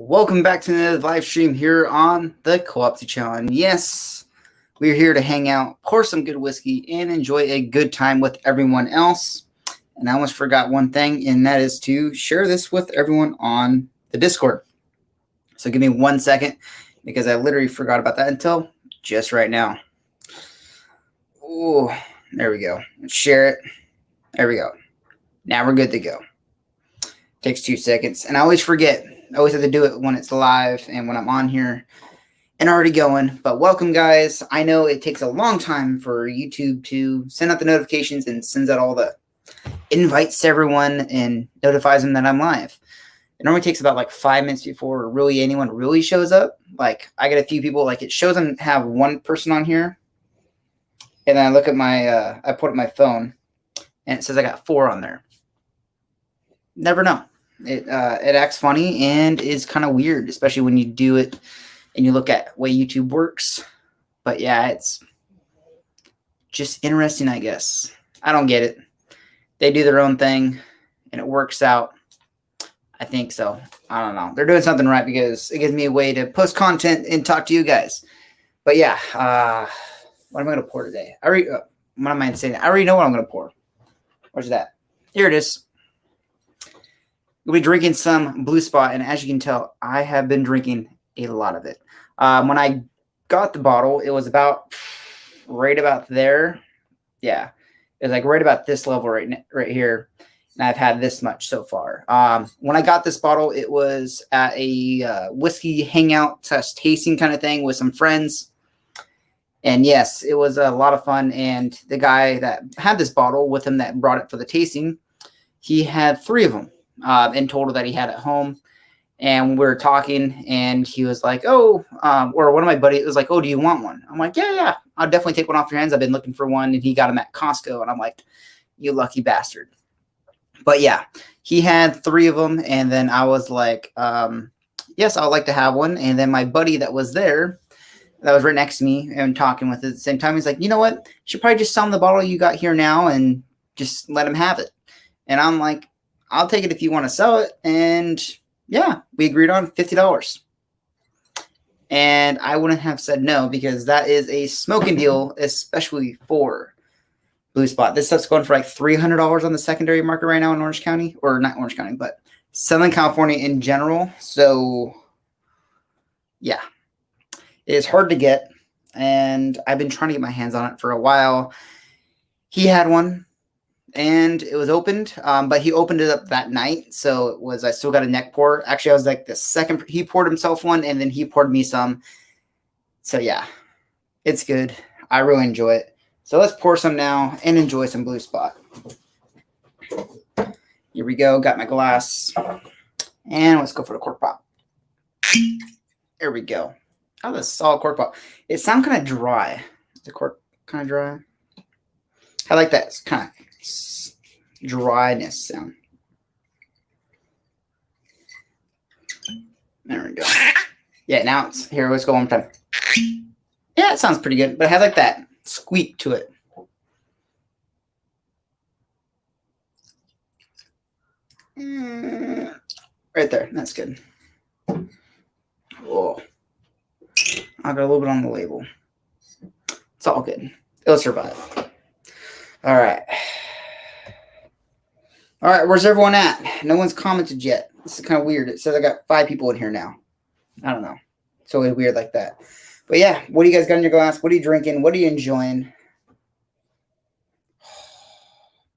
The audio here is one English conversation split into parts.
Welcome back to another live stream here on the Co-opty channel. And yes, we're here to hang out, pour some good whiskey, and enjoy a good time with everyone else. And I almost forgot one thing, and that is to share this with everyone on the Discord. So give me 1 second, because I literally forgot about that until just right now. Oh, there we go. Let's share it. There we go. Now we're good to go. Takes 2 seconds, and I always forget. I always have to do it when it's live and when I'm on here and already going. But welcome, guys. I know it takes a long time for YouTube to send out the notifications and sends out all the invites to everyone and notifies them that I'm live. It normally takes about like 5 minutes before really anyone really shows up. Like I get a few people, like it shows them have one person on here. And then I look at my, I put up my phone and it says I got 4 on there. Never know. It acts funny and is kind of weird, especially when you do it and you look at way YouTube works. But yeah, it's just interesting, I guess. I don't get it. They do their own thing and it works out. I think so. I don't know. They're doing something right because it gives me a way to post content and talk to you guys. But yeah, what am I going to pour today? What am I saying? I already know what I'm going to pour. Where's that? Here it is. We'll be drinking some Blue Spot, and as you can tell, I have been drinking a lot of it. When I got the bottle, it was about right about there. Yeah, it was like right about this level right here, and I've had this much so far. When I got this bottle, it was at a whiskey hangout tasting kind of thing with some friends, and yes, it was a lot of fun. And the guy that had this bottle with him that brought it for the tasting, he had 3 of them. In total that he had at home, and we were talking, and he was like, "Oh," or one of my buddies was like, "Oh, do you want one?" I'm like, "Yeah, I'll definitely take one off your hands. I've been looking for one," and he got them at Costco, and I'm like, "You lucky bastard!" But yeah, he had 3 of them, and then I was like, "Yes, I'd like to have one." And then my buddy that was there, that was right next to me, and talking with it at the same time, he's like, "You know what? You should probably just sell him the bottle you got here now, and just let him have it." And I'm like, I'll take it if you want to sell it. And yeah, we agreed on $50. And I wouldn't have said no because that is a smoking deal, especially for Blue Spot. This stuff's going for like $300 on the secondary market right now in Orange County, or not Orange County, but Southern California in general. So yeah, it is hard to get. And I've been trying to get my hands on it for a while. He had one. And it was opened, but he opened it up that night. So it was, I still got a neck pour. Actually, I was like the second, he poured himself one and then he poured me some. So yeah, it's good. I really enjoy it. So let's pour some now and enjoy some Blue Spot. Here we go. Got my glass. And let's go for the cork pop. There we go. Oh, that's a solid cork pop. It sounds kind of dry. Is the cork kind of dry? I like that. It's kind of dryness sound. There we go. Yeah, now it's here. Let's go one more time. Yeah, it sounds pretty good, but it has like that squeak to it. Right there. That's good. Oh, I got a little bit on the label. It's all good. It'll survive. All right. All right, where's everyone at? No one's commented yet. This is kind of weird. It says I got 5 people in here now. I don't know. It's always weird like that. But yeah, what do you guys got in your glass? What are you drinking? What are you enjoying?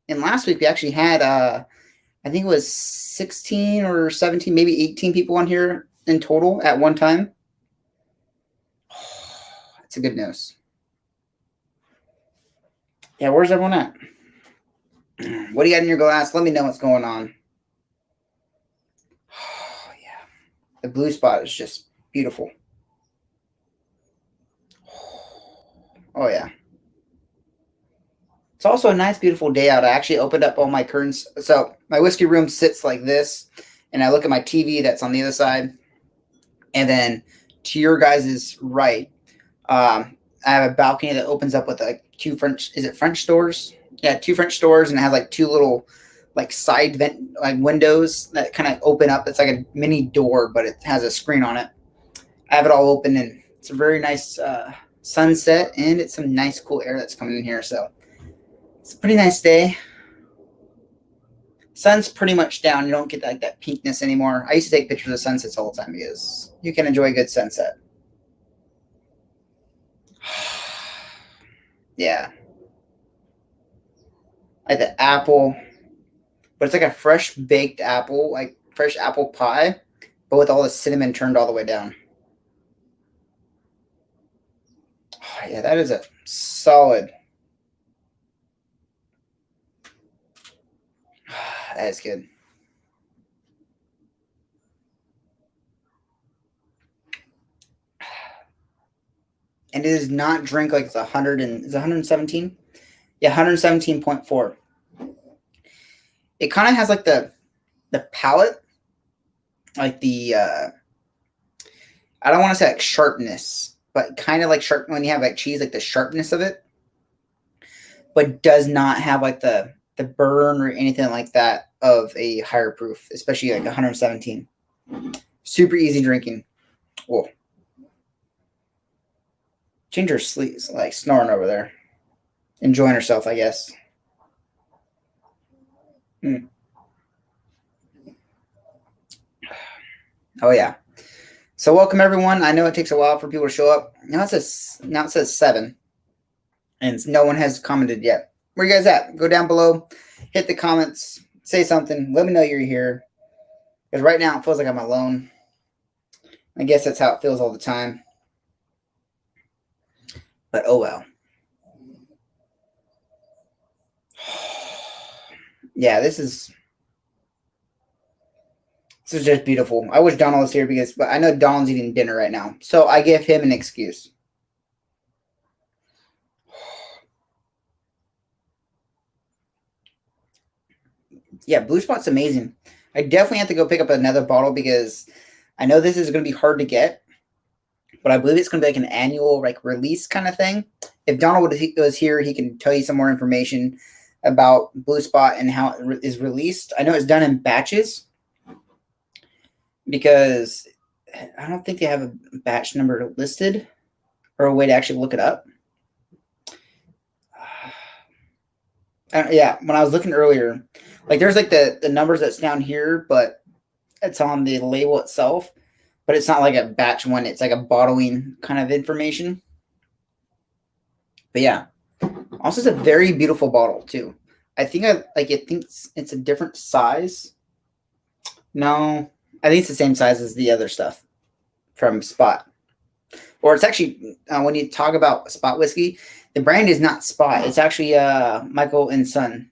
And last week we actually had, I think it was 16 or 17, maybe 18 people on here in total at one time. That's a good news. Yeah, where's everyone at? What do you got in your glass? Let me know what's going on. Oh, yeah. The Blue Spot is just beautiful. Oh, yeah. It's also a nice, beautiful day out. I actually opened up all my curtains. So my whiskey room sits like this, and I look at my TV that's on the other side. And then to your guys' right, I have a balcony that opens up with like 2 French, is it French doors? Yeah, 2 French doors, and it has like 2 little like side vent, like windows that kind of open up. It's like a mini door, but it has a screen on it. I have it all open, and it's a very nice sunset, and it's some nice cool air that's coming in here. So it's a pretty nice day. Sun's pretty much down. You don't get like that pinkness anymore. I used to take pictures of sunsets all the time because you can enjoy a good sunset. Yeah. Like the apple, but it's like a fresh baked apple, like fresh apple pie, but with all the cinnamon turned all the way down. Oh, yeah, that is a solid. That is good. And it does not drink like it's 100 and is 117? Yeah, 117.4. It kind of has like the palate, like the I don't want to say like sharpness, but kind of like sharp when you have like cheese, like the sharpness of it, but does not have like the burn or anything like that of a higher proof, especially like 117. Super easy drinking. Whoa. Ginger's sleeps like snoring over there, enjoying herself, I guess. Oh yeah. So welcome everyone. I know it takes a while for people to show up. Now it says 7, and no one has commented yet. Where you guys at? Go down below, hit the comments, say something. Let me know you're here. Because right now it feels like I'm alone. I guess that's how it feels all the time. But oh well. Yeah, this is just beautiful. I wish Donald was here but I know Donald's eating dinner right now. So I give him an excuse. Yeah, Blue Spot's amazing. I definitely have to go pick up another bottle because I know this is going to be hard to get, but I believe it's going to be like an annual like release kind of thing. If Donald was here, he can tell you some more information about Blue Spot and how it is released. I know it's done in batches because I don't think they have a batch number listed or a way to actually look it up. Yeah, when I was looking earlier, like there's like the numbers that's down here, but it's on the label itself, but it's not like a batch one. It's like a bottling kind of information. But yeah, also it's a very beautiful bottle too. I think it's a different size. No, I think it's the same size as the other stuff from Spot. Or it's actually when you talk about Spot whiskey, the brand is not Spot. It's actually Michael and Son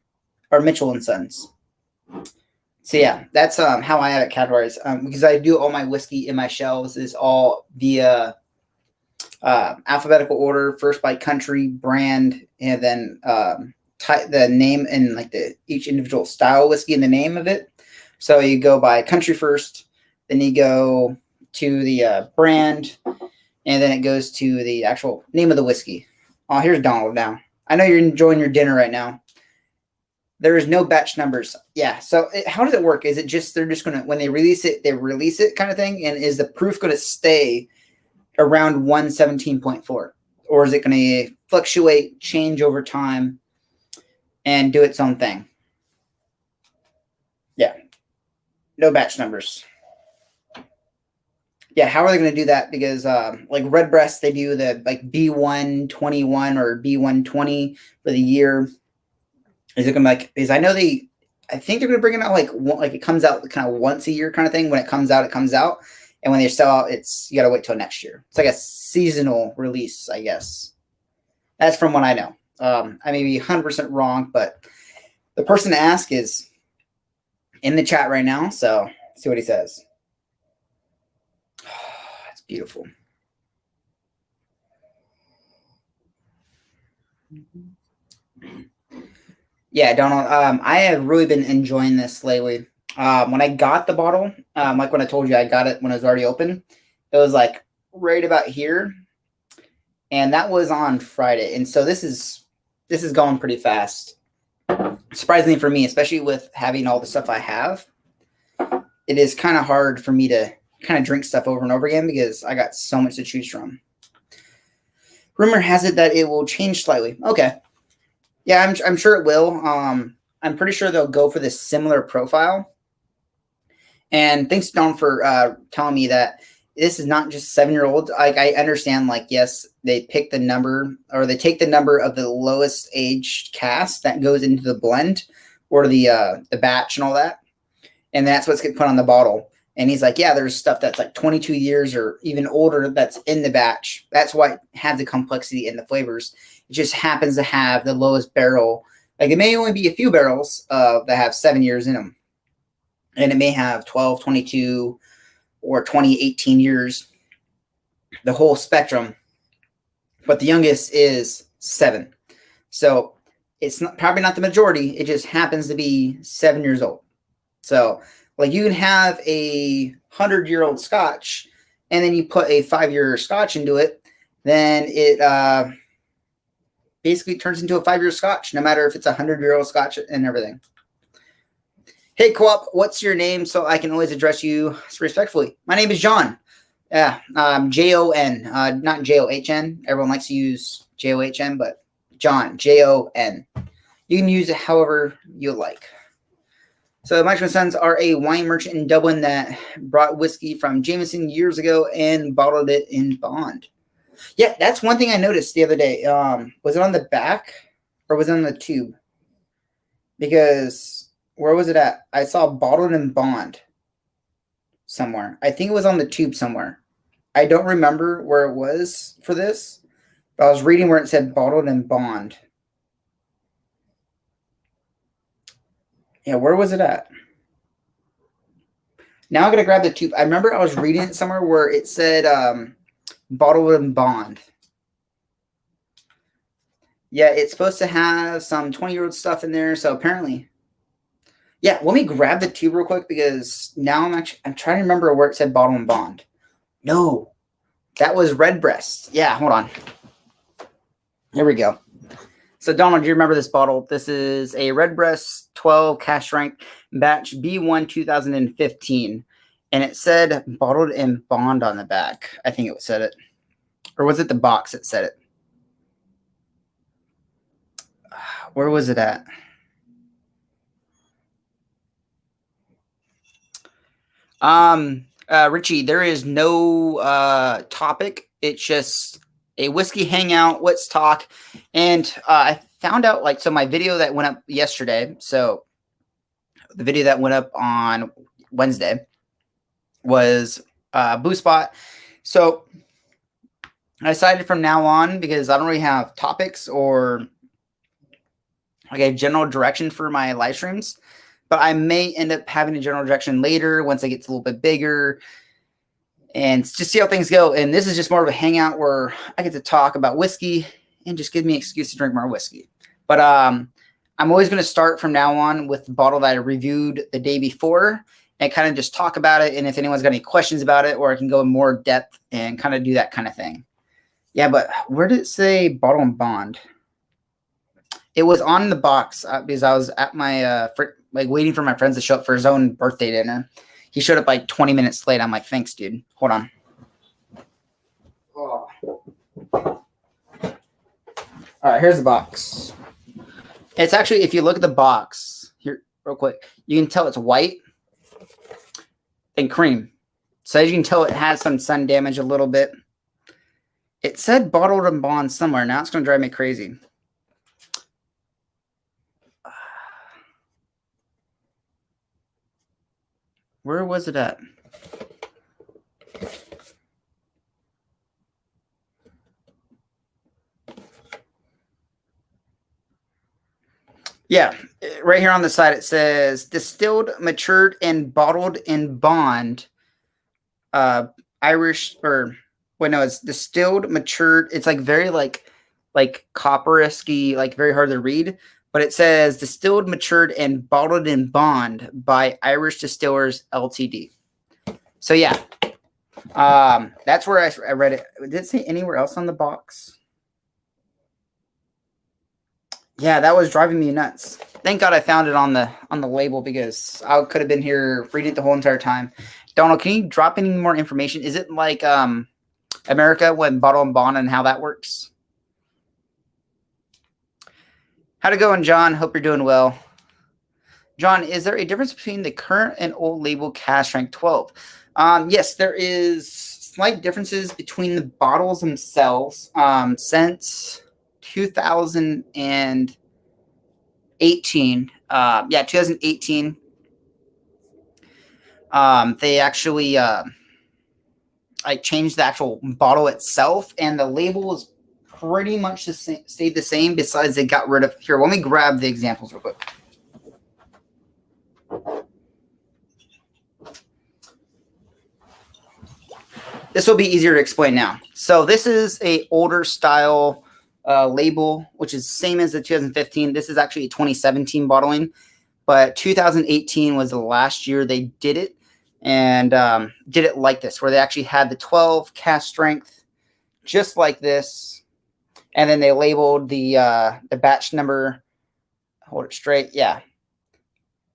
or Mitchell and Sons. So yeah, that's how I have it categorized because I do all my whiskey in my shelves is all via alphabetical order, first by country, brand, and then the name and like each individual style whiskey and the name of it. So you go by country first, then you go to the brand, and then it goes to the actual name of the whiskey. Oh, here's Donald now. I know you're enjoying your dinner right now. There is no batch numbers. Yeah. So how does it work? Is it just they're just going to, when they release it kind of thing? And is the proof going to stay around 117.4? Or is it going to fluctuate, change over time, and do its own thing? Yeah. No batch numbers. Yeah, how are they going to do that? Because like Redbreast, they do the like B121 or B120 for the year. Is it going to because I know I think they're going to bring it out like it comes out kind of once a year kind of thing. When it comes out, it comes out. And when they sell out, you got to wait till next year. It's like a seasonal release, I guess. That's from what I know. I may be 100% wrong, but the person to ask is in the chat right now. So see what he says. It's beautiful. Yeah, Donald. I have really been enjoying this lately. When I got the bottle, like when I told you I got it when it was already open, it was like right about here, and that was on Friday. And so this is going pretty fast. surprisingly for me, especially with having all the stuff I have, it is kind of hard for me to kind of drink stuff over and over again because I got so much to choose from. Rumor has it that it will change slightly. Okay. Yeah, I'm sure it will. I'm pretty sure they'll go for this similar profile. And thanks, Don, for telling me that this is not just 7-year-olds. Like, I understand, like, yes, they pick the number, or they take the number of the lowest age cask that goes into the blend or the batch and all that. And that's what's getting put on the bottle. And he's like, yeah, there's stuff that's like 22 years or even older that's in the batch. That's why it has the complexity in the flavors. It just happens to have the lowest barrel. Like, it may only be a few barrels that have 7 years in them. And it may have 12, 22, or 20, 18 years. The whole spectrum. But the youngest is 7. So it's probably not the majority. It just happens to be 7 years old. So, like, you can have a 100-year-old Scotch, and then you put a 5-year Scotch into it, then it basically turns into a 5-year Scotch, no matter if it's a 100-year-old Scotch and everything. Hey, Co-op, what's your name so I can always address you respectfully? My name is John. Yeah, Jon, not John. Everyone likes to use John, but John, Jon. You can use it however you like. So my sons are a wine merchant in Dublin that brought whiskey from Jameson years ago and bottled it in bond. Yeah, that's one thing I noticed the other day. Was it on the back or was it on the tube? Because where was it at? I saw bottled in bond somewhere. I think it was on the tube somewhere. I don't remember where it was for this, but I was reading where it said bottled in bond. Yeah, where was it at? Now I'm going to grab the tube. I remember I was reading it somewhere where it said bottled in bond. Yeah, it's supposed to have some 20-year-old stuff in there, so apparently. Yeah, let me grab the tube real quick because now I'm trying to remember where it said bottled in bond. No, that was Redbreast. Yeah, hold on. Here we go. So, Donald, do you remember this bottle? This is a Redbreast 12 cask strength batch B1 2015. And it said bottled in bond on the back. I think it said it. Or was it the box that said it? Where was it at? Richie, there is no topic. It's just a whiskey hangout. Let's talk. And I found out, like, so my video that went up yesterday, so the video that went up on Wednesday was Boo Spot. So I decided from now on, because I don't really have topics or like a general direction for my live streams, but I may end up having a general direction later once it gets a little bit bigger and just see how things go. And this is just more of a hangout where I get to talk about whiskey and just give me an excuse to drink more whiskey. But I'm always going to start from now on with the bottle that I reviewed the day before and kind of just talk about it. And if anyone's got any questions about it, or I can go in more depth and kind of do that kind of thing. Yeah, but where did it say bottle and bond? It was on the box because I was at my waiting for my friends to show up for his own birthday dinner. He showed up like 20 minutes late. I'm like, thanks, dude. Hold on. Oh. All right, here's the box. It's actually, if you look at the box here real quick, you can tell it's white and cream. So as you can tell, it has some sun damage a little bit. It said bottled and bond somewhere. Now it's going to drive me crazy. Where was it at? Yeah, right here on the side it says distilled, matured, and bottled in bond. Irish, or wait, no, it's distilled, matured. It's like very like copperisky, like very hard to read. But it says distilled, matured, and bottled in bond by Irish Distillers Ltd. So yeah, that's where I read it. Did it say anywhere else on the box? Yeah, that was driving me nuts. Thank God I found it on the label because I could have been here reading it the whole entire time. Donald, can you drop any more information? Is it like America when bottle and bond and how that works? How'd it going, John? Hope you're doing well. John, is there a difference between the current and old label cash strength 12? Yes, there is slight differences between the bottles themselves. Since 2018, 2018, they actually I changed the actual bottle itself, and the label was pretty much stayed the same. Besides, they got rid of here. Let me grab the examples real quick. This will be easier to explain now. So this is a older style label, which is same as the 2015. This is actually a 2017 bottling, but 2018 was the last year they did it, and did it like this, where they actually had the 12 cask strength, just like this, and then they labeled the batch number. Hold it straight, yeah,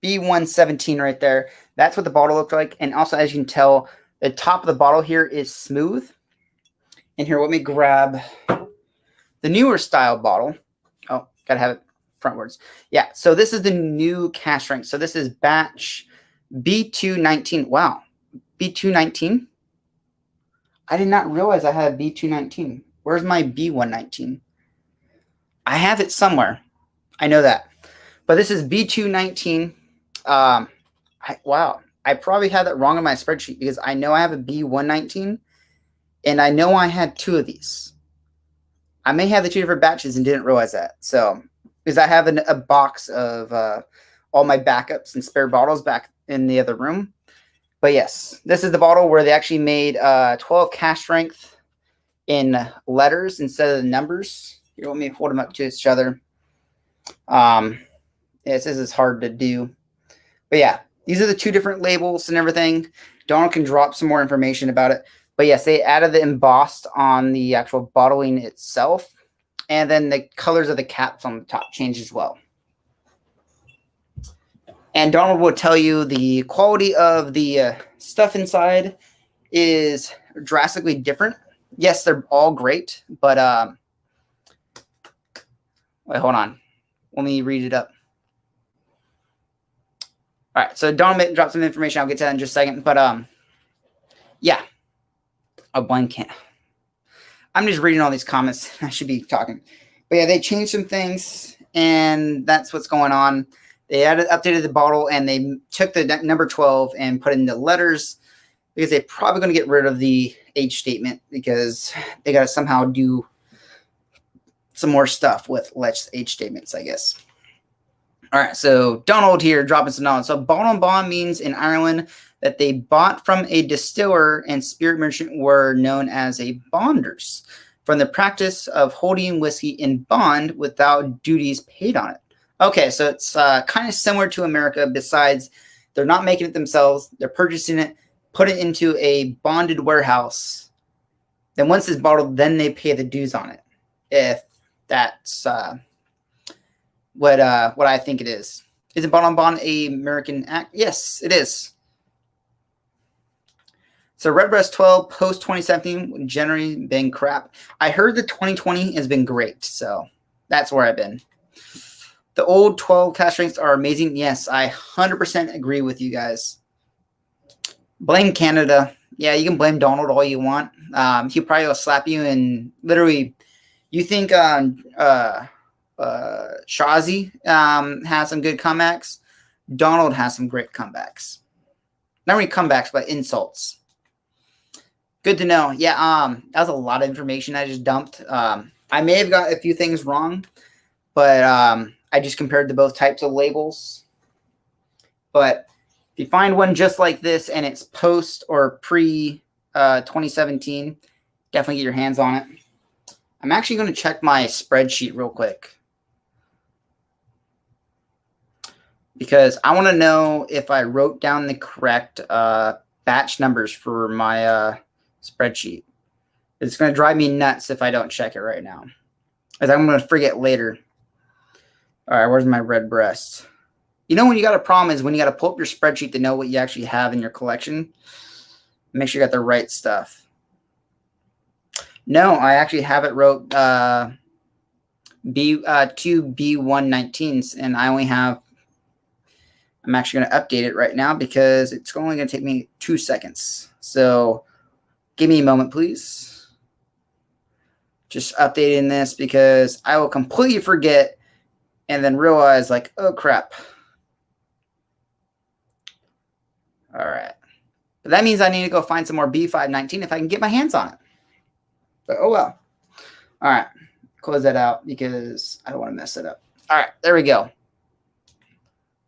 B117 right there. That's what the bottle looked like, and also as you can tell, the top of the bottle here is smooth. And here, let me grab the newer style bottle. Oh, gotta have it frontwards. Yeah, so this is the new cask strength. So this is batch B219. Wow, B219? I did not realize I had B219. Where's my B119? I have it somewhere. I know that. But this is B219. Wow. I probably had that wrong in my spreadsheet because I know I have a B119 and I know I had two of these. I may have the two different batches and didn't realize that. So, because I have a box of all my backups and spare bottles back in the other room. But yes, this is the bottle where they actually made 12 cask strength in letters instead of the numbers. Here, let me hold them up to each other. This is hard to do. But yeah, these are the two different labels and everything. Donald can drop some more information about it. But yes, they added the embossed on the actual bottling itself. And then the colors of the caps on the top changed as well. And Donald will tell you the quality of the stuff inside is drastically different. Yes, they're all great, but wait, hold on. Let me read it up. All right, so Donald dropped some information. I'll get to that in just a second. But yeah, a blank can. I'm just reading all these comments. I should be talking. But yeah, they changed some things, and that's what's going on. They updated the bottle, and they took the number 12 and put in the letters because they're probably going to get rid of the age statement because they got to somehow do some more stuff with less age statements, I guess. All right, so Donald here dropping some knowledge. So bottle and bond means in Ireland that they bought from a distiller and spirit merchant were known as a bonders from the practice of holding whiskey in bond without duties paid on it. Okay, so it's kind of similar to America. Besides, they're not making it themselves. They're purchasing it, put it into a bonded warehouse. Then once it's bottled, then they pay the dues on it. If that's what I think it is. Isn't bottle and bond a American act? Yes, it is. So Redbreast 12 post 2017 generally been crap. I heard the 2020 has been great, so that's where I've been. The old 12 cask strengths are amazing. Yes, I 100% agree with you guys. Blame Canada. Yeah, you can blame Donald all you want. He probably will slap you and literally, you think Shazi has some good comebacks. Donald has some great comebacks. Not really comebacks, but insults. Good to know. Yeah, that was a lot of information I just dumped. I may have got a few things wrong, but I just compared the both types of labels. But if you find one just like this and it's post or pre 2017, definitely get your hands on it. I'm actually going to check my spreadsheet real quick because I want to know if I wrote down the correct batch numbers for my spreadsheet. It's going to drive me nuts if I don't check it right now, as I'm going to forget later. All right, where's my red breast? You know when you got a problem is when you got to pull up your spreadsheet to know what you actually have in your collection. Make sure you got the right stuff. No, I actually have it wrote two B119s, and I only have. I'm actually going to update it right now because it's only going to take me 2 seconds. So give me a moment, please. Just updating this because I will completely forget and then realize like, oh crap. All right. But that means I need to go find some more B519 if I can get my hands on it. But oh well. All right. Close that out because I don't want to mess it up. All right. There we go.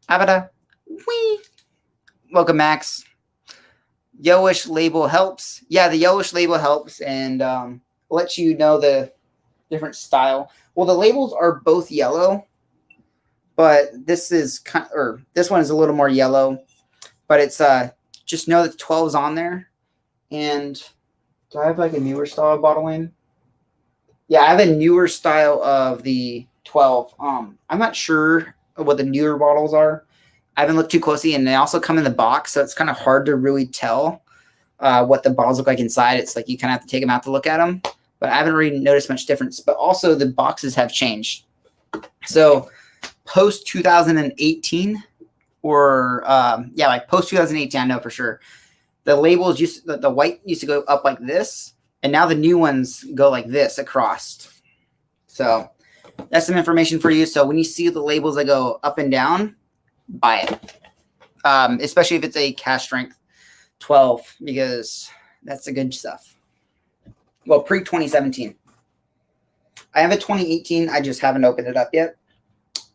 Avada. Whee! Welcome, Max. Yellowish label helps. Yeah, the yellowish label helps and lets you know the different style. Well, the labels are both yellow, but this is this one is a little more yellow. But it's just know that 12's on there. And do I have like a newer style of bottling? Yeah, I have a newer style of the 12. I'm not sure what the newer bottles are. I haven't looked too closely, and they also come in the box, so it's kind of hard to really tell what the bottles look like inside. It's like you kind of have to take them out to look at them, but I haven't really noticed much difference. But also the boxes have changed. So post 2018, or like post 2018, I know for sure. The labels the white used to go up like this, and now the new ones go like this across. So that's some information for you. So when you see the labels that go up and down, buy it, especially if it's a cash strength 12, because that's the good stuff. Well, pre 2017. I have a 2018. I just haven't opened it up yet.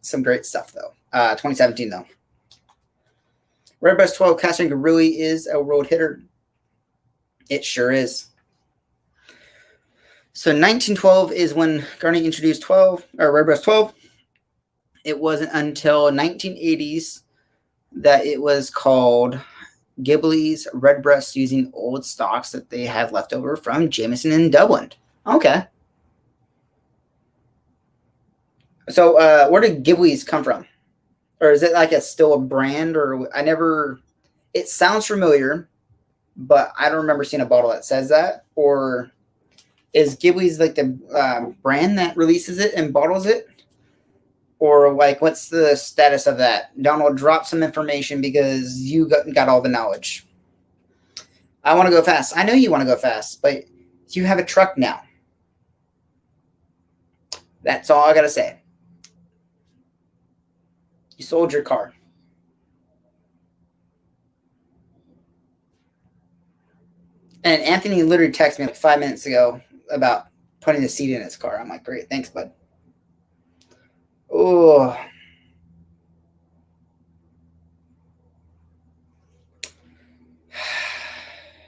Some great stuff though. 2017 though. Redbreast 12 cash strength really is a road hitter. It sure is. So 1912 is when Garney introduced 12 or Redbreast 12. It wasn't until 1980s that it was called Ghibli's Redbreast, using old stocks that they had left over from Jameson and Dublin. Okay. So where did Ghibli's come from? Or is it like still a brand? Or it sounds familiar, but I don't remember seeing a bottle that says that. Or is Ghibli's like the brand that releases it and bottles it? Or like, what's the status of that? Donald, drop some information because you got all the knowledge. I want to go fast. I know you want to go fast, but you have a truck now. That's all I got to say. You sold your car. And Anthony literally texted me like 5 minutes ago about putting the seat in his car. I'm like, great, thanks, bud. Oh.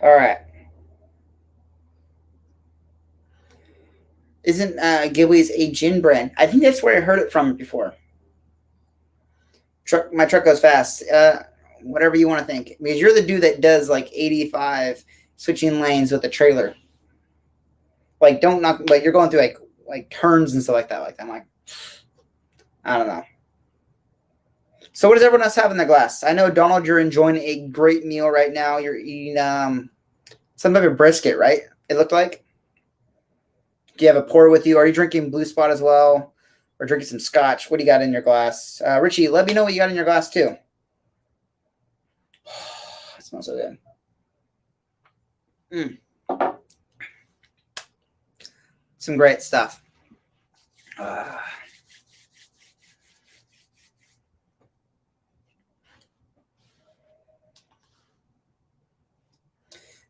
All right. Isn't Ghibli's a gin brand? I think that's where I heard it from before. My truck goes fast. Whatever you want to think. Because you're the dude that does like 85 switching lanes with a trailer. Like, don't knock, like you're going through like turns and stuff like that. Like I'm like, I don't know. So what does everyone else have in their glass? I know, Donald, you're enjoying a great meal right now. You're eating some type of brisket, right? It looked like. Do you have a pour with you? Are you drinking Blue Spot as well? Or drinking some scotch? What do you got in your glass? Richie, let me know what you got in your glass too. It smells so good. Some great stuff.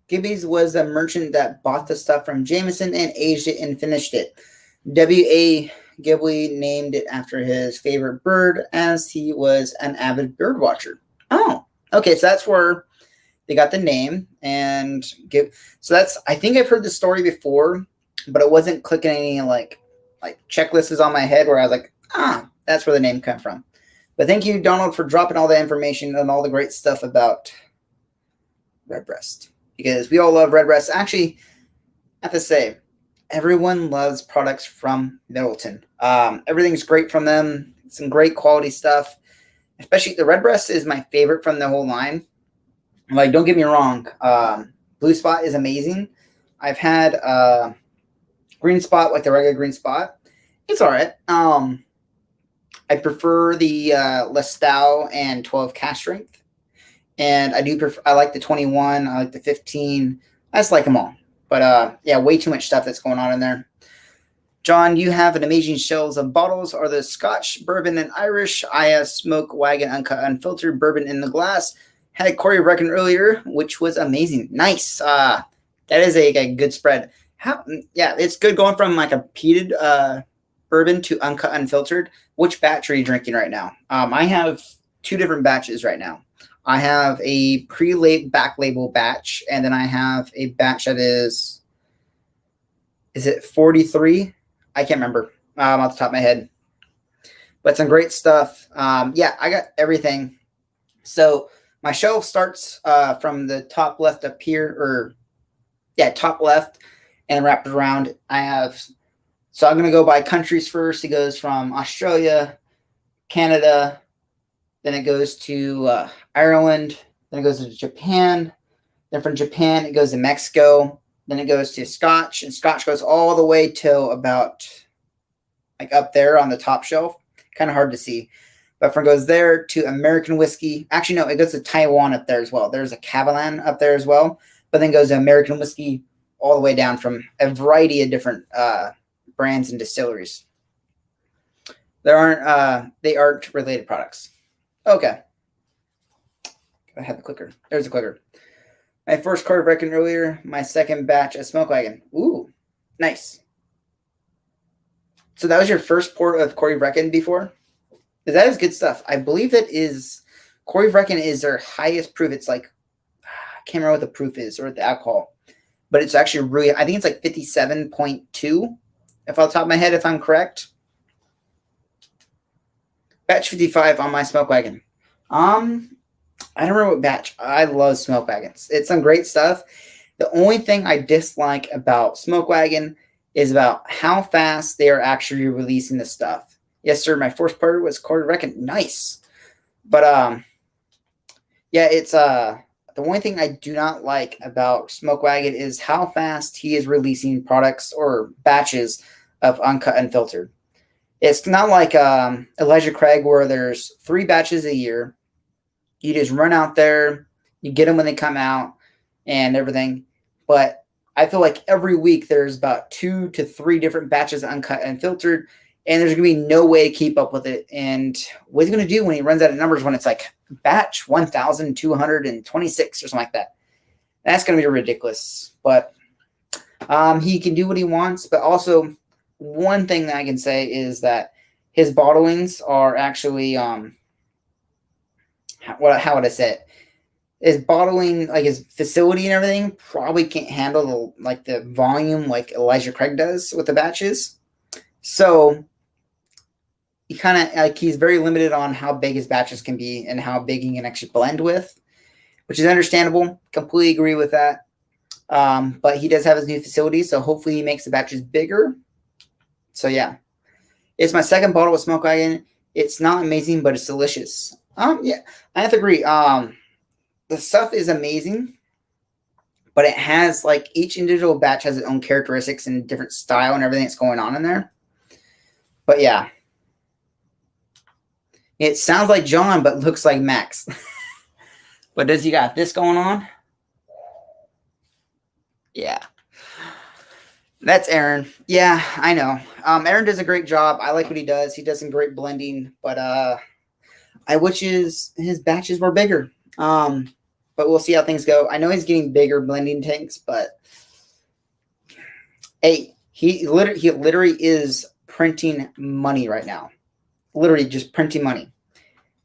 Gibby's was a merchant that bought the stuff from Jameson and aged it and finished it. W.A. Ghibli named it after his favorite bird, as he was an avid bird watcher. Oh, okay, so that's where they got the name. And so that's, I think I've heard the story before, but it wasn't clicking any like checklists on my head where I was like, that's where the name came from. But thank you, Donald, for dropping all the information and all the great stuff about Redbreast, because we all love Redbreast. Actually, I have to say, everyone loves products from Middleton. Everything's great from them. Some great quality stuff. Especially the Redbreast is my favorite from the whole line. Like, don't get me wrong. Blue Spot is amazing. I've had Green Spot, like the regular Green Spot. It's all right. I prefer the Lestal and 12 cast strength. And I do prefer, I like the 21. I like the 15. I just like them all. But yeah, way too much stuff that's going on in there. John, you have an amazing shelves of bottles. Are the Scotch, bourbon, and Irish? I have Smoke Wagon Uncut Unfiltered bourbon in the glass. Had Corey Reckon earlier, which was amazing. Nice. That is a good spread. Yeah, it's good going from like a peated bourbon to uncut unfiltered. Which batch are you drinking right now? I have 2 different batches right now. I have a back label batch, and then I have a batch that is it 43? I can't remember off the top of my head. But some great stuff. Yeah, I got everything. So my shelf starts from the top left up here, top left, and wrapped around. So I'm going to go by countries first. It goes from Australia, Canada, then it goes to Ireland, then it goes to Japan, then from Japan it goes to Mexico, then it goes to Scotch, and Scotch goes all the way till about like up there on the top shelf. Kind of hard to see. But from goes there to American whiskey. Actually, no, it goes to Taiwan up there as well. There's a Kavalan up there as well. But then goes to American whiskey all the way down from a variety of different brands and distilleries. They aren't related products. Okay. I have the clicker. There's the clicker. My first Corey Reckon earlier. My second batch of Smoke Wagon. Ooh, nice. So that was your first port of Corey Reckon before? That is good stuff. I believe that is Corey Reckon is their highest proof. It's like, I can't remember what the proof is or the alcohol, but it's actually really, I think it's like 57.2, if off the top of my head, if I'm correct. Batch 55 on my Smoke Wagon. I don't remember what batch. I love Smoke Wagons. It's some great stuff. The only thing I dislike about Smoke Wagon is about how fast they are actually releasing the stuff. Yes, sir. My first part was Corey Reckon. Nice. But yeah, it's the only thing I do not like about Smoke Wagon is how fast he is releasing products or batches of uncut unfiltered. It's not like Elijah Craig where there's 3 batches a year. You just run out there, you get them when they come out and everything. But I feel like every week there's about 2 to 3 different batches of uncut and filtered, and there's going to be no way to keep up with it. And what's he going to do when he runs out of numbers when it's like batch 1,226 or something like that? That's going to be ridiculous. But he can do what he wants. But also, one thing that I can say is that his bottlings are actually how would I say it? His bottling, like his facility and everything, probably can't handle the volume like Elijah Craig does with the batches. So he kind of like he's very limited on how big his batches can be and how big he can actually blend with, which is understandable. Completely agree with that. But he does have his new facility, so hopefully he makes the batches bigger. So yeah, it's my second bottle of Smoke Wagon. It's not amazing, but it's delicious. Yeah, I have to agree. The stuff is amazing, but it has like each individual batch has its own characteristics and different style and everything that's going on in there. But yeah, it sounds like John, but looks like Max. But does he got this going on? Yeah. That's Aaron. Yeah, I know. Aaron does a great job. I like what he does. He does some great blending, but I wish his batches were bigger. But we'll see how things go. I know he's getting bigger blending tanks, but hey, he literally is printing money right now. Literally just printing money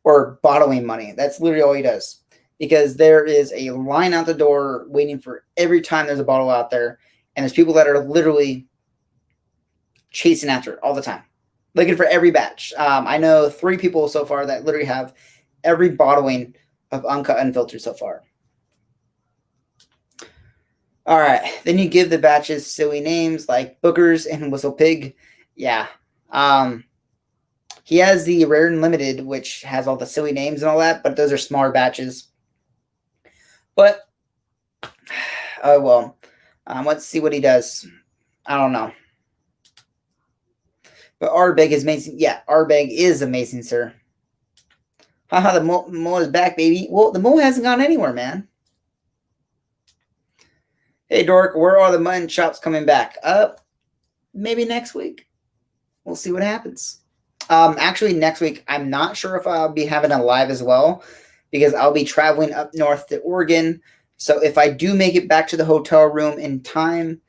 or bottling money. That's literally all he does, because there is a line out the door waiting for every time there's a bottle out there. And there's people that are literally chasing after it all the time, looking for every batch. I know 3 people so far that literally have every bottling of uncut unfiltered so far. All right. Then you give the batches silly names like Bookers and Whistle Pig. Yeah. He has the Rare and Limited, which has all the silly names and all that, but those are smaller batches. But, oh well. Let's see what he does. I don't know. But Ardbeg is amazing. Yeah, Ardbeg is amazing, sir. Haha, the mole is back, baby. Well, the mole hasn't gone anywhere, man. Hey, Dork, where are the mutton chops coming back? Maybe next week. We'll see what happens. Actually, next week, I'm not sure if I'll be having a live as well because I'll be traveling up north to Oregon. So if I do make it back to the hotel room in time,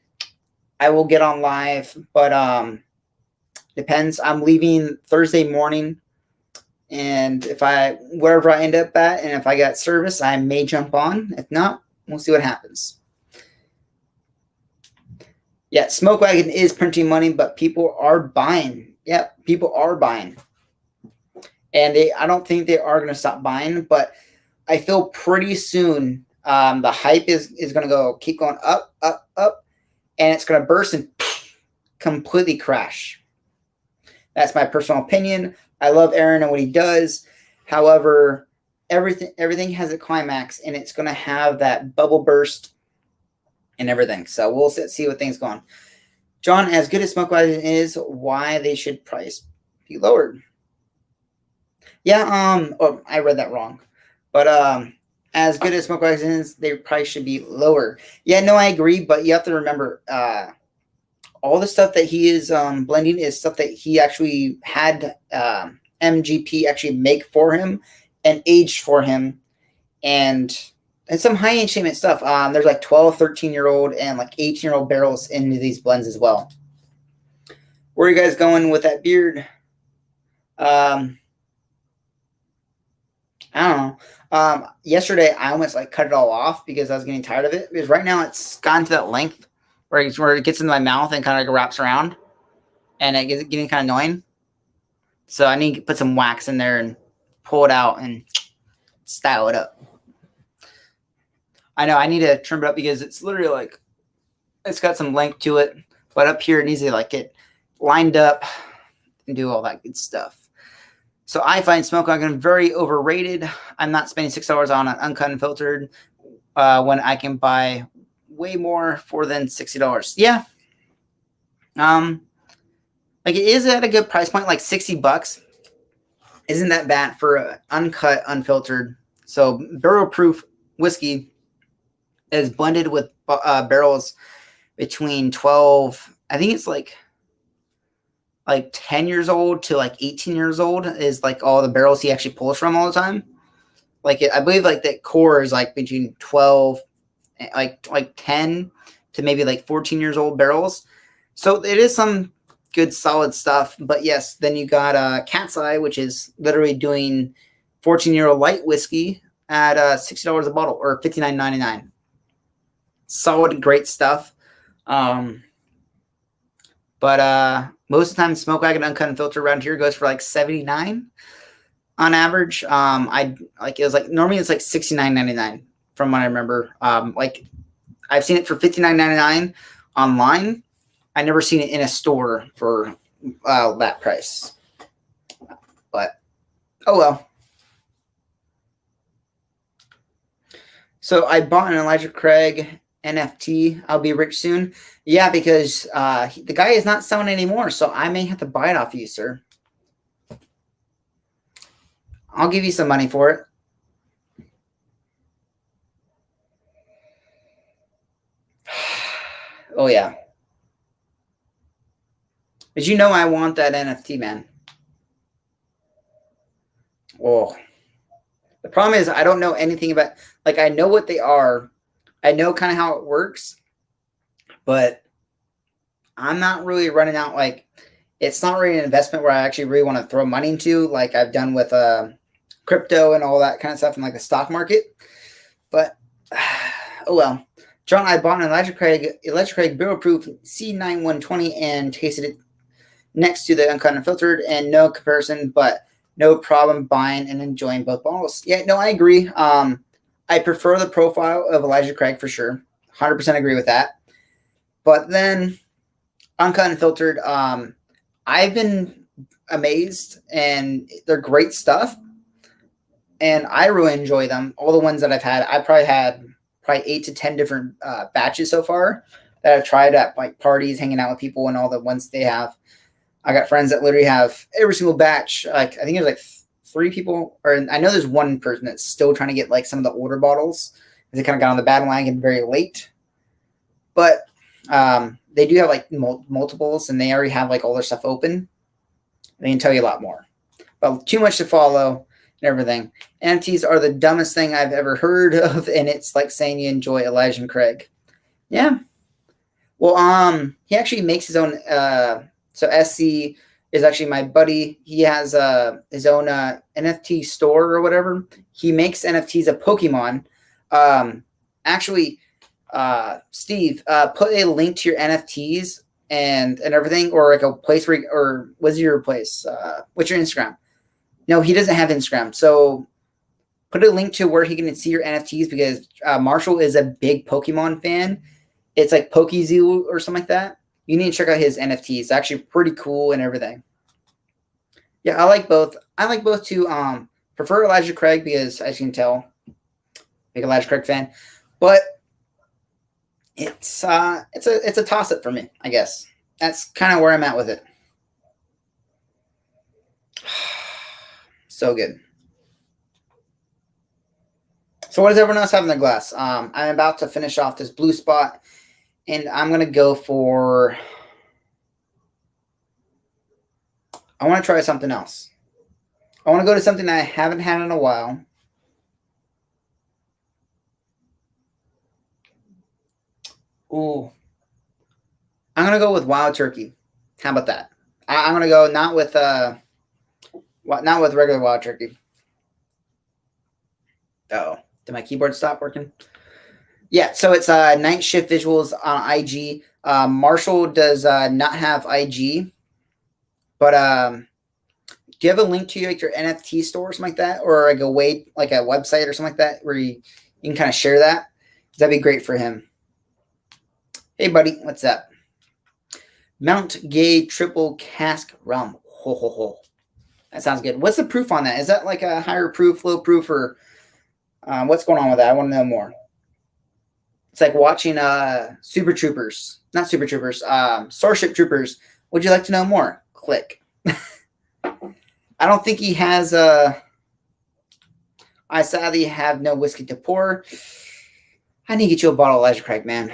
I will get on live. But depends. I'm leaving Thursday morning. And wherever I end up at, and if I got service, I may jump on. If not, we'll see what happens. Yeah, Smoke Wagon is printing money, but people are buying. Yeah, people are buying. And I don't think they are going to stop buying, but I feel pretty soon the hype is going to keep going up, up, up, and it's going to burst and completely crash. That's my personal opinion. I love Aaron and what he does. However, everything has a climax, and it's going to have that bubble burst and everything. So we'll see what things go on. John, as good as Smoke Wagon is, why they should price be lowered? Yeah, I read that wrong. But as good as Smoke Wagon is, their price should be lower. Yeah, no, I agree, but you have to remember all the stuff that he is blending is stuff that he actually had MGP actually make for him and age for him. And some high enchantment stuff. There's like 12, 13-year-old and like 18-year-old barrels into these blends as well. Where are you guys going with that beard? I don't know. Yesterday, I almost like cut it all off because I was getting tired of it. Because right now, it's gotten to that length where it gets into my mouth and kind of like wraps around. And it gets getting kind of annoying. So I need to put some wax in there and pull it out and style it up. I know I need to trim it up because it's literally like it's got some length to it, but up here it needs to like get lined up and do all that good stuff. So I find Smoke Wagon very overrated. I'm not spending $6 on an uncut and filtered when I can buy way more for than $60. Yeah. Like it is at a good price point, like $60. Isn't that bad for an uncut, unfiltered? So barrel proof whiskey is blended with barrels between 12, I think it's like 10 years old to like 18 years old is like all the barrels he actually pulls from all the time. Like I believe like that core is like between 12, like 10 to maybe like 14 years old barrels. So it is some good solid stuff. But yes, then you got Cat's Eye, which is literally doing 14-year-old light whiskey at $60 a bottle or $59.99. Solid, great stuff. But most of the time, Smoke Wagon Uncut and Filter around here goes for like $79 on average. It was like normally it's like $69.99 from what I remember. Like I've seen it for $59.99 online. I never seen it in a store for that price. But oh well. So I bought an Elijah Craig NFT. I'll be rich soon. Yeah, because the guy is not selling anymore, so I may have to buy it off you, sir. I'll give you some money for it. Oh, yeah. But you know I want that NFT, man. Oh. The problem is I don't know anything about, like, I know what they are. I know kind of how it works, but I'm not really running out, like, it's not really an investment where I actually really want to throw money into, like I've done with crypto and all that kind of stuff in, like, the stock market. But, oh, well. John, I bought an Elijah Craig Barrel Proof C9120 and tasted it next to the Uncut and Filtered, and no comparison, but no problem buying and enjoying both bottles. Yeah, no, I agree. I prefer the profile of Elijah Craig for sure. 100% agree with that. But then Uncut and Filtered, I've been amazed, and they're great stuff. And I really enjoy them. All the ones that I've had, I probably had 8 to 10 different batches so far that I've tried at like parties, hanging out with people, and all the ones they have. I got friends that literally have every single batch. Like I think there's like 3 people, or I know there's one person that's still trying to get like some of the older bottles. They kind of got on the bandwagon very late, but they do have like multiples, and they already have like all their stuff open. They can tell you a lot more, but too much to follow and everything. NFTs are the dumbest thing I've ever heard of, and it's like saying you enjoy Elijah and Craig. Yeah. Well, he actually makes his own. So SC is actually my buddy. He has his own NFT store or whatever. He makes NFTs of Pokemon. Actually, Steve, put a link to your NFTs and everything, or like a place where, or what's your place? What's your Instagram? No, he doesn't have Instagram. So put a link to where he can see your NFTs, because Marshall is a big Pokemon fan. It's like PokeZoo or something like that. You need to check out his NFTs. It's actually pretty cool and everything. Yeah, I like both. I like both too. Prefer Elijah Craig because, as you can tell, big Elijah Craig fan. But it's a toss up for me, I guess. That's kind of where I'm at with it. So good. So what does everyone else have in their glass? I'm about to finish off this blue spot, and I'm going to go for... I want to try something else. I want to go to something I haven't had in a while. Ooh. I'm going to go with Wild Turkey. How about that? I'm going to go not with regular Wild Turkey. Uh-oh. Did my keyboard stop working? Yeah, so it's Night Shift Visuals on IG. Marshall does not have IG, but do you have a link to like your NFT store or something like that, or like a way, like a website or something like that, where you can kind of share that? That'd be great for him. Hey, buddy, what's up? Mount Gay Triple Cask Rum. Ho ho ho. That sounds good. What's the proof on that? Is that like a higher proof, low proof, or what's going on with that? I want to know more. It's like watching Super Troopers. Not Super Troopers. Starship Troopers. Would you like to know more? Click. I don't think he has... I sadly have no whiskey to pour. I need to get you a bottle of Elijah Craig, man.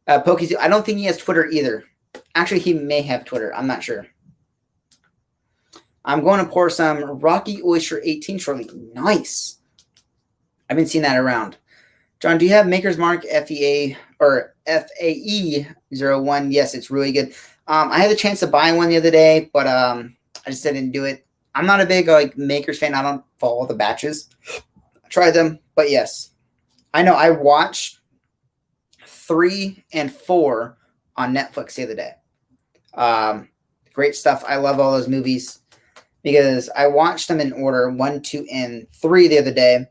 PokeZoo. I don't think he has Twitter either. Actually, he may have Twitter. I'm not sure. I'm going to pour some Rocky Oyster 18 shortly. Nice. I've been seeing that around. John, do you have Maker's Mark FEA or FAE01? Yes, it's really good. I had the chance to buy one the other day, but I just didn't do it. I'm not a big like Maker's fan. I don't follow the batches. I tried them, but yes. I know I watched 3 and 4 on Netflix the other day. Great stuff. I love all those movies because I watched them in order 1, 2, and 3 the other day.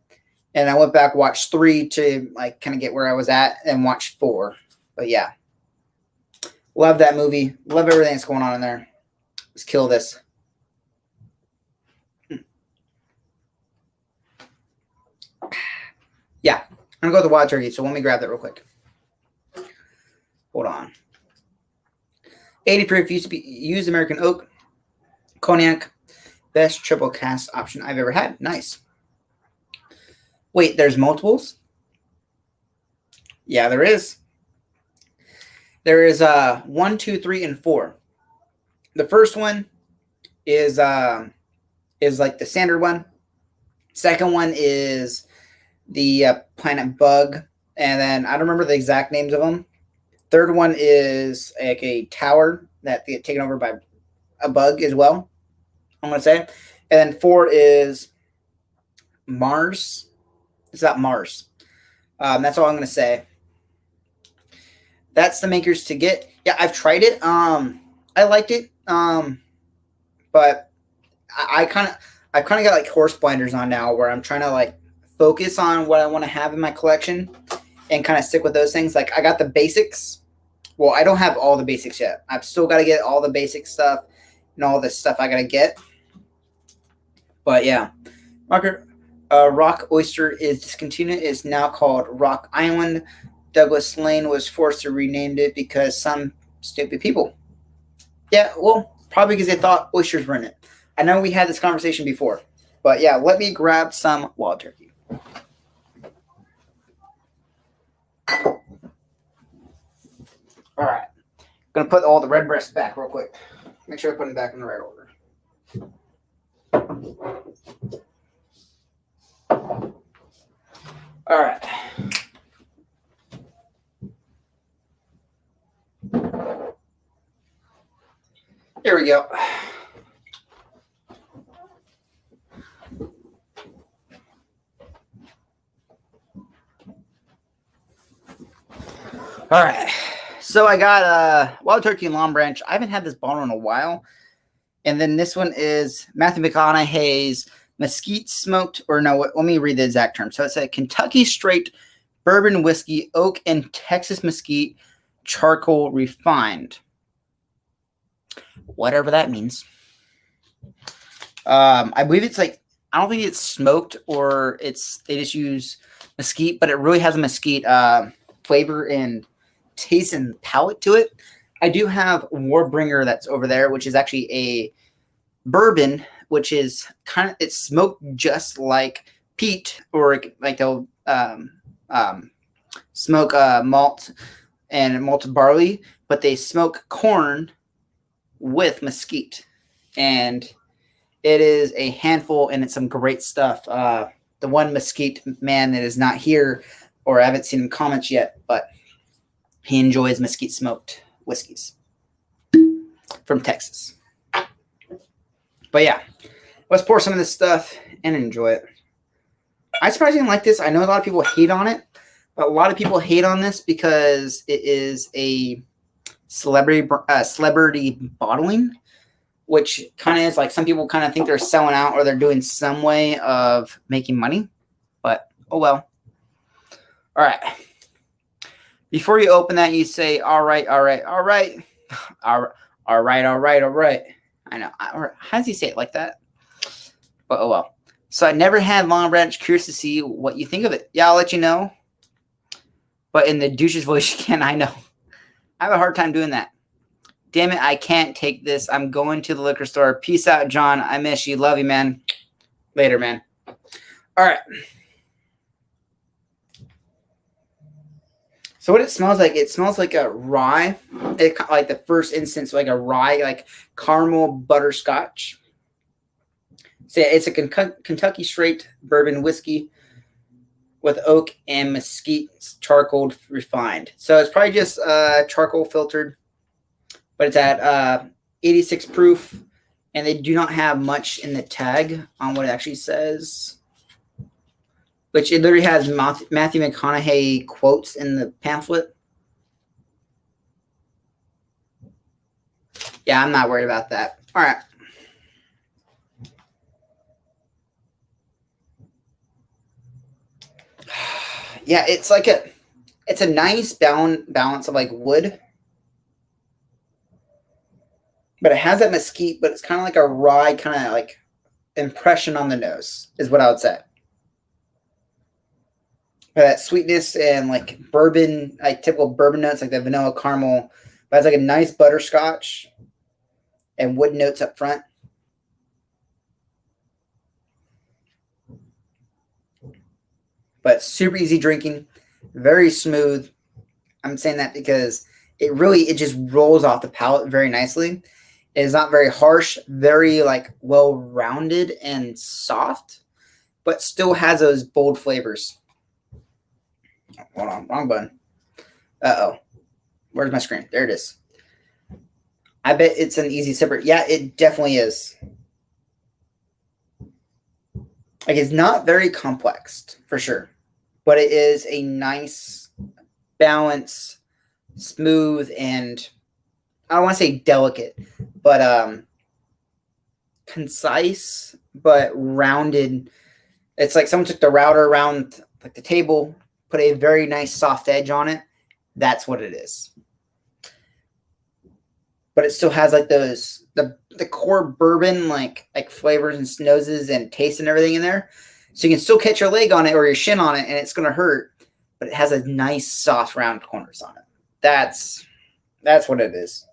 And I went back, watched 3 to like kind of get where I was at, and watched 4. But yeah, love that movie. Love everything that's going on in there. Let's kill this. Yeah, I'm gonna go with the Wild Turkey. So let me grab that real quick. Hold on. 80 proof used American oak cognac. Best triple cast option I've ever had. Nice. Wait, there's multiples? Yeah, there is. There is 1, 2, 3, and 4. The first one is like the standard one. Second one is the Planet Bug, and then I don't remember the exact names of them. Third one is like a tower that get taken over by a bug as well, I'm gonna say. And then 4 is Mars. It's about Mars. That's all I'm gonna say. That's the Makers to get. Yeah, I've tried it. I liked it. But I've kind of got like horse blinders on now, where I'm trying to like focus on what I want to have in my collection and kind of stick with those things. Like I got the basics. Well, I don't have all the basics yet. I've still got to get all the basic stuff. and all this stuff I gotta get. But yeah, Rock Oyster is discontinued. It's now called Rock Island. Douglas Lane was forced to rename it because some stupid people. Yeah, well, probably because they thought oysters were in it. I know we had this conversation before. But yeah, let me grab some wild turkey. All right. Gonna put all the red breasts back real quick. Make sure I put them back in the right order. All right. Here we go. All right. So I got wild turkey and Long Branch. I haven't had this bottle in a while. And then this one is Matthew McConaughey's mesquite smoked, or no, let me read the exact term. So it's a Kentucky straight bourbon whiskey, oak and Texas mesquite, charcoal refined. Whatever that means. I believe it's like, I don't think it's smoked or they just use mesquite, but it really has a mesquite flavor and taste and palate to it. I do have Warbringer that's over there, which is actually a bourbon, which is it's smoked just like peat, or like they'll smoke malt and malted barley, but they smoke corn with mesquite, and it is a handful, and it's some great stuff. The one mesquite man that is not here, or I haven't seen him comments yet, but he enjoys mesquite smoked whiskeys from Texas. But yeah, let's pour some of this stuff and enjoy it. I surprisingly like this. I know a lot of people hate on it, but a lot of people hate on this because it is a celebrity bottling, which kind of is like, some people kind of think they're selling out or they're doing some way of making money, but oh well. All right. Before you open that, you say, all right, all right, all right. All right, all right, all right. I know. How does he say it like that? But oh well. So I never had Long Branch. Curious to see what you think of it. Yeah, I'll let you know. But in the douche's voice, you can. I know. I have a hard time doing that. Damn it, I can't take this. I'm going to the liquor store. Peace out, John. I miss you. Love you, man. Later, man. All right. So what it smells like a rye. Like the first instance, like a rye, like caramel butterscotch. So it's a Kentucky straight bourbon whiskey with oak and mesquite charcoal refined. So it's probably just charcoal filtered, but it's at 86 proof, and they do not have much in the tag on what it actually says, which it literally has Matthew McConaughey quotes in the pamphlet. Yeah, I'm not worried about that. All right. Yeah, it's a nice balance of like wood, but it has that mesquite, but it's kind of like a rye kind of like impression on the nose is what I would say. But that sweetness and like bourbon, like typical bourbon notes, like the vanilla caramel, but it's like a nice butterscotch and wood notes up front. But super easy drinking, very smooth. I'm saying that because it just rolls off the palate very nicely. It is not very harsh, very like well-rounded and soft, but still has those bold flavors. Hold on, wrong button. Uh-oh. Where's my screen? There it is. I bet it's an easy sipper. Yeah, it definitely is. Like, it's not very complex, for sure. But it is a nice, balanced, smooth, and I don't want to say delicate, but concise, but rounded. It's like someone took the router around like the table, put a very nice soft edge on it. That's what it is. but it still has like those the core bourbon like flavors and noses and taste and everything in there. So you can still catch your leg on it or your shin on it, and it's gonna hurt, but it has a nice soft round corners on it. That's what it is.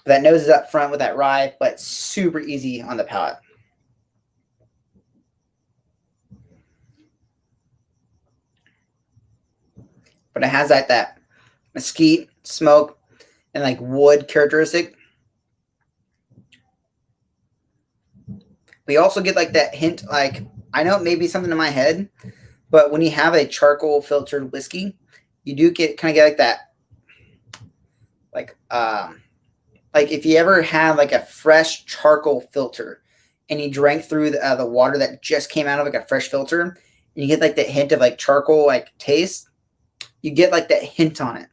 That nose is up front with that rye, but super easy on the palate. But it has that mesquite, smoke, and like wood characteristic. We also get like that hint, like I know it may be something in my head, but when you have a charcoal filtered whiskey, you do get like that, like if you ever had like a fresh charcoal filter and you drank through the water that just came out of like a fresh filter, and you get like that hint of like charcoal like taste, you get like that hint on it.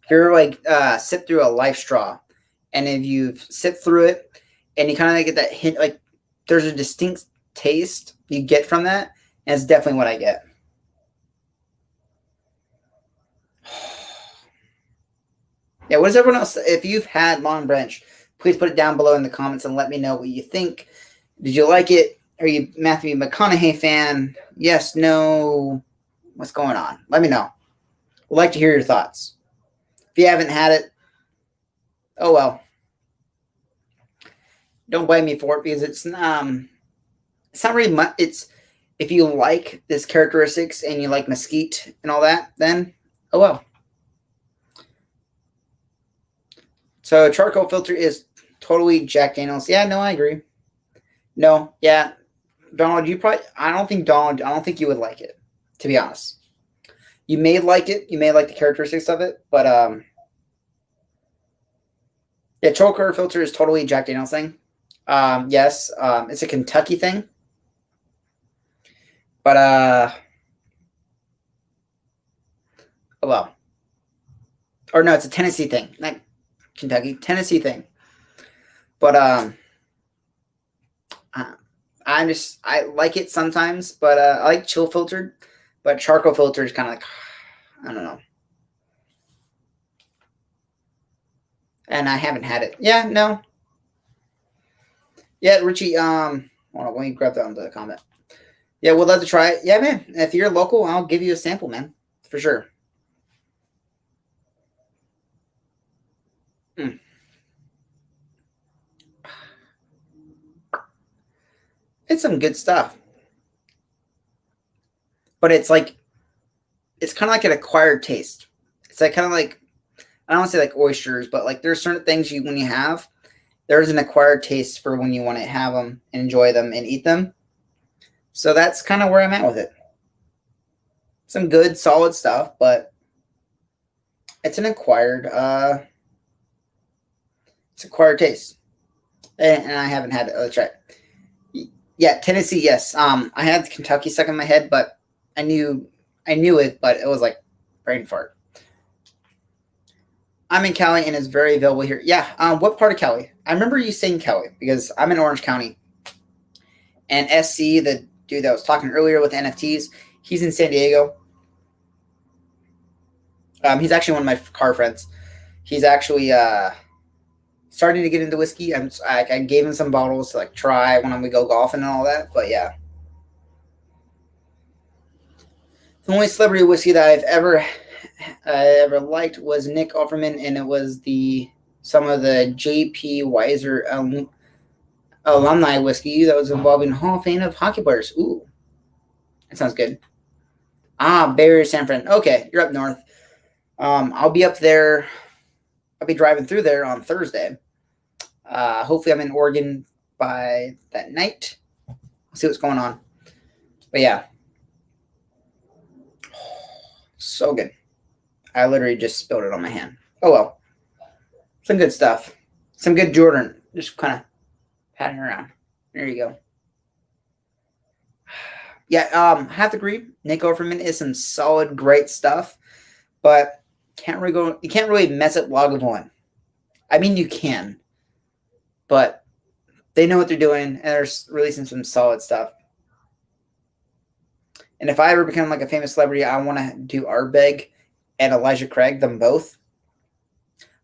You're like sip through a life straw, and if you sip through it and you kind of like get that hint, like there's a distinct taste you get from that, and it's definitely what I get. Yeah, what does everyone else? If you've had Long Branch, please put it down below in the comments and let me know what you think. Did you like it? Are you Matthew McConaughey fan? Yes, no. What's going on? Let me know. We'd like to hear your thoughts. If you haven't had it, oh well. Don't blame me for it because it's not really much. It's if you like this characteristics and you like mesquite and all that, then oh well. So charcoal filter is totally Jack Daniels. Yeah, no, I agree. No, yeah, Donald, I don't think you would like it, to be honest. You may like it. You may like the characteristics of it, but yeah, charcoal filter is totally Jack Daniels thing. Yes, it's a Kentucky thing, but oh well. Or no, it's a Tennessee thing, not Kentucky, Tennessee thing. But I like it sometimes, but I like chill filtered, but charcoal filter is kind of like I don't know. And I haven't had it. Yeah, no. Yeah, Richie. Hold on, let me grab that on the comment. Yeah, we'd love to try it. Yeah, man. If you're local, I'll give you a sample, man, for sure. Mm. It's some good stuff, but it's kind of like an acquired taste. It's like kind of like I don't want to say like oysters, but like there's certain things when you have, there's an acquired taste for when you want to have them and enjoy them and eat them. So that's kind of where I'm at with it. Some good, solid stuff, but it's an acquired taste, and I haven't had it. Let's try it. Yeah, Tennessee, yes. I had Kentucky stuck in my head, but I knew it, but it was like brain fart. I'm in Cali and it's very available here. Yeah. What part of Cali? I remember you saying Cali because I'm in Orange County. And SC, the dude that was talking earlier with NFTs, he's in San Diego. He's actually one of my car friends. He's actually starting to get into whiskey. I gave him some bottles to like try when we go golfing and all that. But yeah, the only celebrity whiskey that I've ever liked was Nick Offerman, and it was some of the J.P. Weiser alumni whiskey that was involving Hall of Fame of hockey players. Ooh, that sounds good. Barrie, San Fran. Okay, you're up north. I'll be up there. I'll be driving through there on Thursday. Hopefully I'm in Oregon by that night. I'll see what's going on. But yeah. So good. I literally just spilled it on my hand. Oh well. Some good stuff. Some good Jordan. Just kind of patting around. There you go. Yeah, I have to agree. Nick Offerman is some solid, great stuff, but you can't really mess up Lagavulin. I mean, you can, but they know what they're doing, and they're releasing some solid stuff. And if I ever become like a famous celebrity, I want to do Ardbeg and Elijah Craig, them both.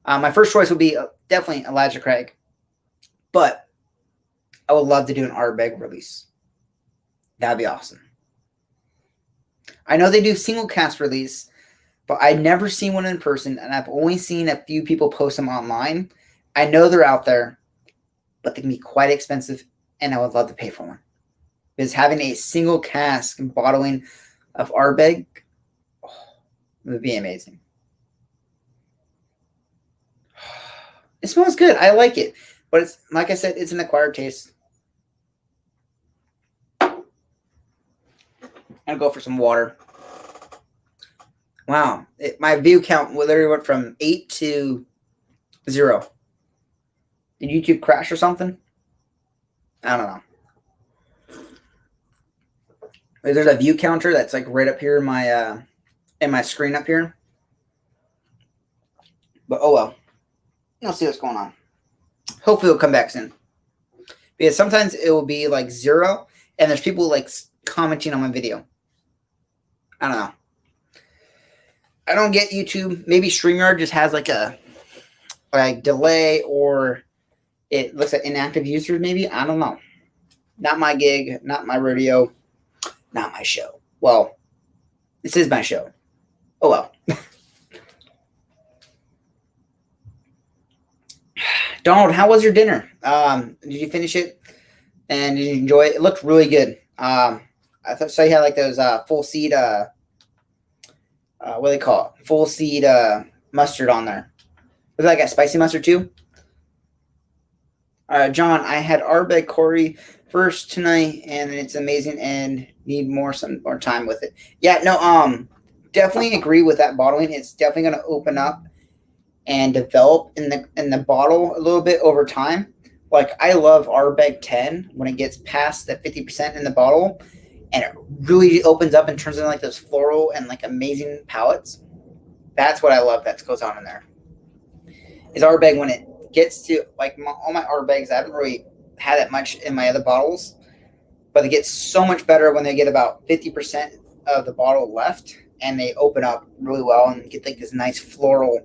My first choice would be definitely Elijah Craig, but I would love to do an Ardbeg release. That'd be awesome. I know they do single cast release, but I've never seen one in person, and I've only seen a few people post them online. I know they're out there, but they can be quite expensive, and I would love to pay for one. Because having a single cask bottling of Ardbeg would be amazing. It smells good. I like it. But it's like I said, it's an acquired taste. I'll go for some water. Wow. My view count literally went from 8 to 0. Did YouTube crash or something? I don't know. There's a view counter that's like right up here in my screen up here. But oh well. I'll see what's going on. Hopefully it'll come back soon. Because sometimes it will be like 0 and there's people like commenting on my video. I don't know. I don't get YouTube. Maybe StreamYard just has like a delay, or it looks at inactive users maybe. I don't know. Not my gig, not my rodeo, not my show. Well, this is my show. Oh well. Donald, how was your dinner? Did you finish it? And did you enjoy it? It looked really good. I saw you had like those full seed, what do they call it? Full seed mustard on there. Was that like a spicy mustard too? John, I had Ardbeg Corey first tonight, and it's amazing, and need some more time with it. Yeah, no, definitely agree with that bottling. It's definitely going to open up and develop in the bottle a little bit over time. Like I love Ardbeg 10 when it gets past the 50% in the bottle, and it really opens up and turns into like those floral and like amazing palettes. That's what I love that goes on in there. Is Ardbeg when it gets to like all my Ardbegs, I haven't really had that much in my other bottles, but it gets so much better when they get about 50% of the bottle left, and they open up really well and get like this nice floral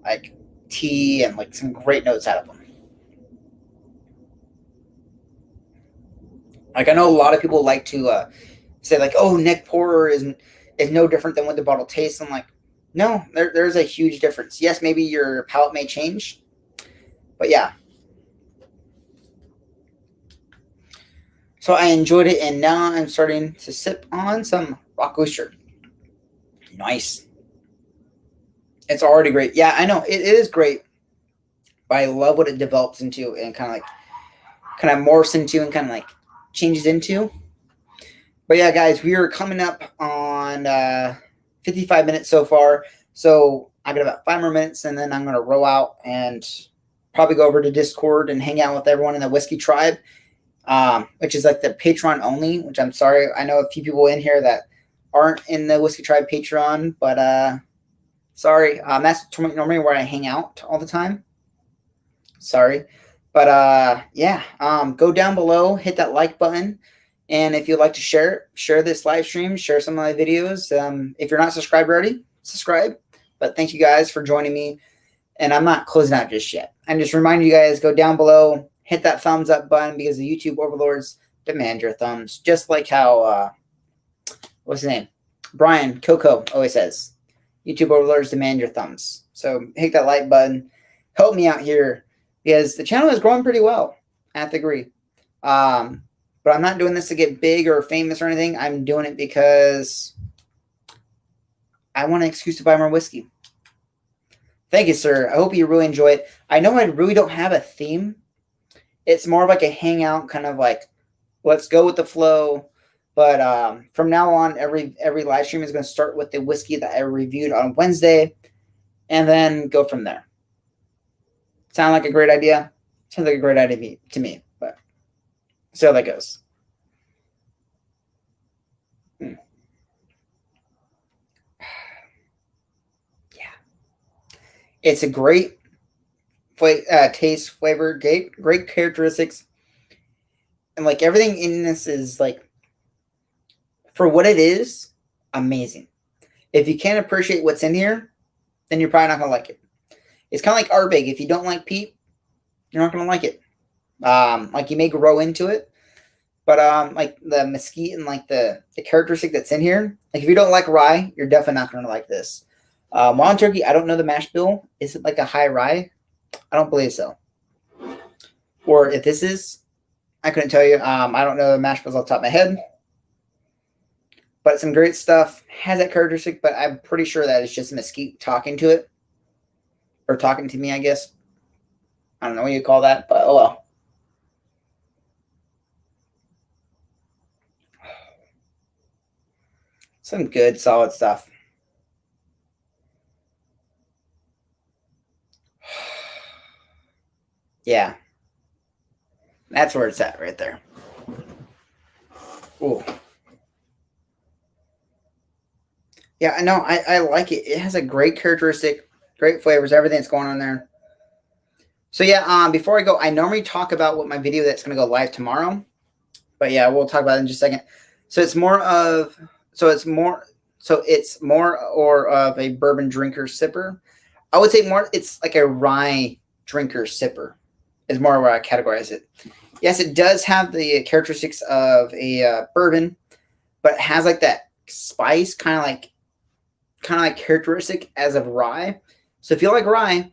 like tea and like some great notes out of them. Like I know a lot of people like to say like, oh, neck pourer is no different than what the bottle tastes. I'm like, no, there's a huge difference. Yes, maybe your palate may change, but yeah. So I enjoyed it, and now I'm starting to sip on some Rock Oyster. Nice. It's already great. Yeah, I know it is great, but I love what it develops into and kind of morphs into and kind of like changes into. But yeah, guys, we are coming up on 55 minutes so far. So I got about 5 more minutes, and then I'm going to roll out and probably go over to Discord and hang out with everyone in the Whiskey Tribe, which is like the Patreon only, which I'm sorry. I know a few people in here that aren't in the Whiskey Tribe Patreon, but sorry. That's normally where I hang out all the time. Sorry. But yeah, go down below, hit that like button. And if you'd like to share this live stream, share some of my videos. If you're not subscribed already, subscribe. But thank you guys for joining me. And I'm not closing out just yet. I'm just reminding you guys, go down below, hit that thumbs up button, because the YouTube overlords demand your thumbs. Just like how, what's his name? Brian Coco always says, YouTube overlords demand your thumbs. So hit that like button. Help me out here, because the channel is growing pretty well. I have to agree. But I'm not doing this to get big or famous or anything. I'm doing it because I want an excuse to buy more whiskey. Thank you, sir. I hope you really enjoy it. I know I really don't have a theme. It's more of like a hangout, kind of like, let's go with the flow. But from now on, every live stream is going to start with the whiskey that I reviewed on Wednesday, and then go from there. Sound like a great idea? Sounds like a great idea to me, but see how that goes. Yeah. It's a great taste, flavor, great characteristics. And like everything in this is like, for what it is, amazing. If you can't appreciate what's in here, then you're probably not going to like it. It's kind of like Ardbeg. If you don't like peat, you're not going to like it. Like you may grow into it, but like the mesquite and like the characteristic that's in here, like if you don't like rye, you're definitely not going to like this. Wild turkey, I don't know the mash bill. Is it like a high rye? I don't believe so. Or if this is, I couldn't tell you. I don't know the mash bills off the top of my head. But some great stuff. Has that characteristic, but I'm pretty sure that it's just mesquite talking to it. Or talking to me, I guess. I don't know what you call that, but oh well. Some good, solid stuff. Yeah. That's where it's at right there. Ooh. Yeah, I know. I like it. It has a great characteristic, great flavors, everything that's going on there. So yeah, before I go, I normally talk about what my video that's going to go live tomorrow. But yeah, we'll talk about it in just a second. So it's more of or of a bourbon drinker sipper. I would say more it's like a rye drinker sipper is more where I categorize it. Yes, it does have the characteristics of a bourbon, but it has like that spice kind of like characteristic as of rye. So if you like rye,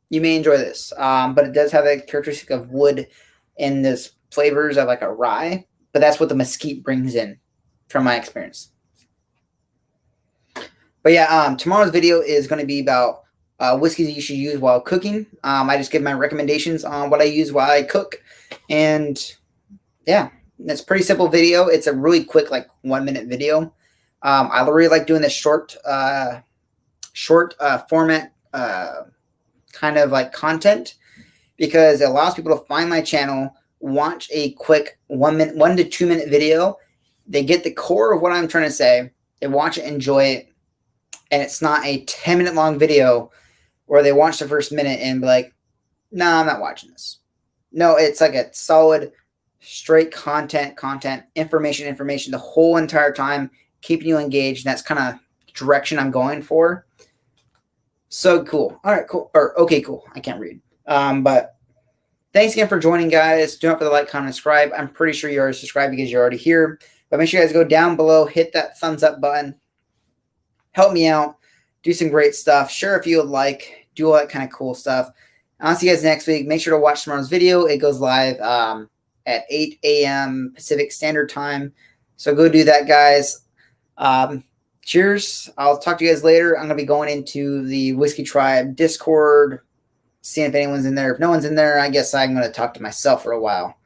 you may enjoy this. But it does have a characteristic of wood and this flavors of like a rye, but that's what the mesquite brings in from my experience. But yeah, tomorrow's video is going to be about whiskeys you should use while cooking. I just give my recommendations on what I use while I cook. And yeah, it's a pretty simple video. It's a really quick, like 1 minute video. I really like doing this short format kind of like content because it allows people to find my channel, watch a quick 1 to 2 minute video. They get the core of what I'm trying to say. They watch it, enjoy it. And it's not a 10-minute long video where they watch the first minute and be like, no, I'm not watching this. No, it's like a solid, straight content, information the whole entire time, keeping you engaged. And that's kind of direction I'm going for. So cool. All right, cool. Or okay, cool. I can't read. But thanks again for joining, guys. Do not forget to like, comment, subscribe. I'm pretty sure you already subscribed because you're already here. But make sure you guys go down below, hit that thumbs up button. Help me out. Do some great stuff. Share if you would like. Do all that kind of cool stuff. I'll see you guys next week. Make sure to watch tomorrow's video. It goes live at 8 a.m. Pacific Standard Time. So go do that, guys. Cheers. I'll talk to you guys later. I'm going to be going into the Whiskey Tribe Discord, seeing if anyone's in there. If no one's in there, I guess I'm going to talk to myself for a while.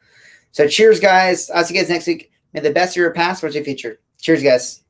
So cheers, guys. I'll see you guys next week. May the best of your past was your future. Cheers, guys.